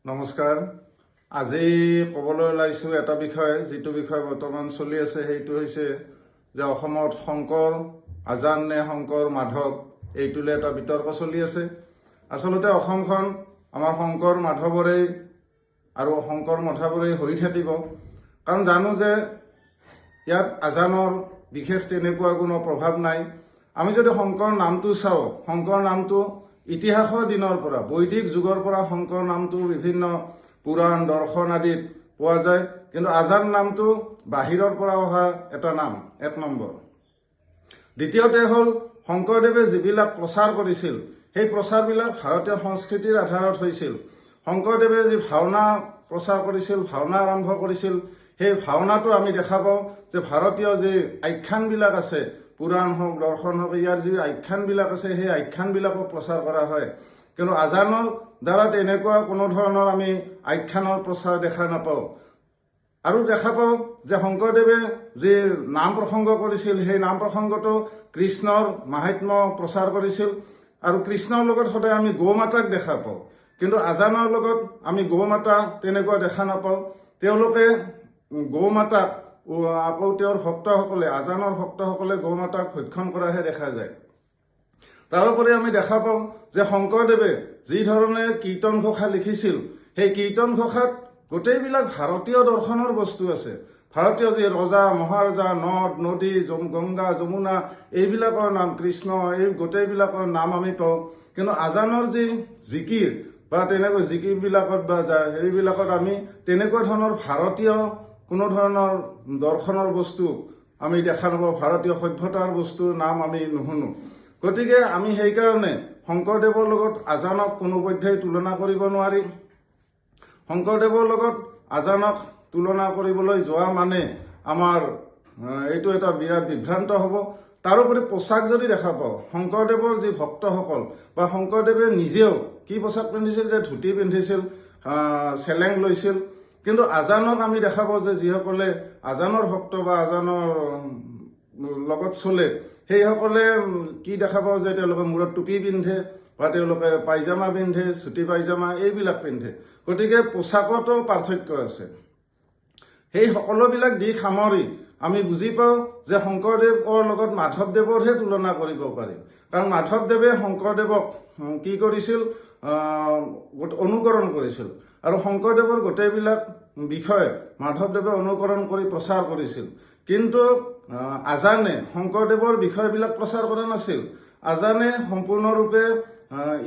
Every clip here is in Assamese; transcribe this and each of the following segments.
নমস্কাৰ। আজি ক'বলৈ ওলাইছোঁ এটা বিষয়, যিটো বিষয় বৰ্তমান চলি আছে, সেইটো হৈছে যে অসমত শংকৰ আজান নে শংকৰ মাধৱ, এইটোলৈ এটা বিতৰ্ক চলি আছে। আচলতে অসমখন আমাৰ শংকৰ মাধৱৰেই আৰু শংকৰ মাধৱৰেই হৈ থাকিব, কাৰণ জানো যে ইয়াত আজানৰ বিশেষ তেনেকুৱা কোনো প্ৰভাৱ নাই। আমি যদি শংকৰ নামটো চাওঁ, শংকৰ নামটো ইতিহাসৰ দিনৰ পৰা, বৈদিক যুগৰ পৰা শংকৰ নামটো বিভিন্ন পুৰাণ দৰ্শন আদিত পোৱা যায়, কিন্তু আজান নামটো বাহিৰৰ পৰা অহা এটা নাম, এক নম্বৰ। দ্বিতীয়তে হ'ল শংকৰদেৱে যিবিলাক প্ৰচাৰ কৰিছিল, সেই প্ৰচাৰবিলাক ভাৰতীয় সংস্কৃতিৰ আধাৰত হৈছিল। শংকৰদেৱে যি ভাওনা প্ৰচাৰ কৰিছিল, ভাওনা আৰম্ভ কৰিছিল, সেই ভাওনাটো আমি দেখা পাওঁ যে ভাৰতীয় যি আখ্যানবিলাক আছে, পুৰাণ হওক দৰ্শন হওক, ইয়াৰ যি আখ্যানবিলাক আছে, সেই আখ্যানবিলাকক প্ৰচাৰ কৰা হয়। কিন্তু আজানৰ দ্বাৰা তেনেকুৱা কোনো ধৰণৰ আমি আখ্যানৰ প্ৰচাৰ দেখা নাপাওঁ। আৰু দেখা পাওঁ যে শংকৰদেৱে যি নাম প্ৰসংগ কৰিছিল, সেই নাম প্ৰসংগটো কৃষ্ণৰ মাহাত্ম্য প্ৰচাৰ কৰিছিল, আৰু কৃষ্ণৰ লগত সদায় আমি গৌ মাতাক দেখা পাওঁ। কিন্তু আজানৰ লগত আমি গৌ মাতা তেনেকুৱা দেখা নাপাওঁ। তেওঁলোকে গৌ মাতাক, আকৌ তেওঁৰ ভক্তসকলে, আজানৰ ভক্তসকলে গৌ মাতাক ভক্ষণ কৰাহে দেখা যায়। তাৰোপৰি আমি দেখা পাওঁ যে শংকৰদেৱে যি ধৰণে কীৰ্তন ঘোষা লিখিছিল, সেই কীৰ্তন ঘোষাত গোটেইবিলাক ভাৰতীয় দৰ্শনৰ বস্তু আছে। ভাৰতীয় যি ৰজা মহাৰজা, নদ নদী, গংগা যমুনা, এইবিলাকৰ নাম, কৃষ্ণ, এই গোটেইবিলাকৰ নাম আমি পাওঁ। কিন্তু আজানৰ যি জিকিৰ বা তেনেকৈ জিকিৰবিলাকত বা হেৰিবিলাকত আমি তেনেকুৱা ধৰণৰ ভাৰতীয় কোনো ধৰণৰ দৰ্শনৰ বস্তু আমি দেখা নাপাওঁ, ভাৰতীয় সভ্যতাৰ বস্তুৰ নাম আমি নুশুনো। গতিকে আমি সেইকাৰণে শংকৰদেৱৰ লগত আজানক কোনোপধ্যেই তুলনা কৰিব নোৱাৰি। শংকৰদেৱৰ লগত আজানক তুলনা কৰিবলৈ যোৱা মানে আমাৰ এইটো এটা বিৰাট বিভ্ৰান্ত হ'ব। তাৰোপৰি পোচাক যদি দেখা পাওঁ, শংকৰদেৱৰ যি ভক্তসকল বা শংকৰদেৱে নিজেও কি পোচাক পিন্ধিছিল, যে ধুতি পিন্ধিছিল, চেলেং লৈছিল। কিন্তু আজানক আমি দেখা পাওঁ যে যিসকলে আজানৰ ভক্ত বা আজানৰ লগত চলে, সেইসকলে কি দেখা পাওঁ যে তেওঁলোকে মূৰত টুপি পিন্ধে বা তেওঁলোকে পাইজামা পিন্ধে, চুটি পাইজামা এইবিলাক পিন্ধে। গতিকে পোচাকতো পাৰ্থক্য আছে। সেই সকলোবিলাক দিশ সামৰি আমি বুজি পাওঁ যে শংকৰদেৱৰ লগত মাধৱদেৱৰহে তুলনা কৰিব পাৰি। কাৰণ মাধৱদেৱে শংকৰদেৱক কি কৰিছিল, অনুকৰণ কৰিছিল, আৰু শংকৰদেৱৰ গোটেইবিলাক বিষয় মাধৱদেৱে অনুকৰণ কৰি প্ৰচাৰ কৰিছিল। কিন্তু আজানে শংকৰদেৱৰ বিষয়বিলাক প্ৰচাৰ কৰা নাছিল। আজানে সম্পূৰ্ণৰূপে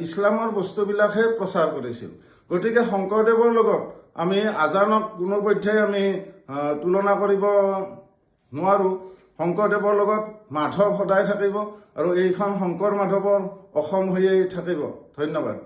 ইছলামৰ বস্তুবিলাকহে প্ৰচাৰ কৰিছিল। গতিকে শংকৰদেৱৰ লগত আমি আজানক কোনোপধ্যেই আমি তুলনা কৰিব নোৱাৰোঁ। শংকৰদেৱৰ লগত মাধৱ সদায় থাকিব, আৰু এইখন শংকৰ মাধৱৰ অসম হৈয়েই থাকিব। ধন্যবাদ।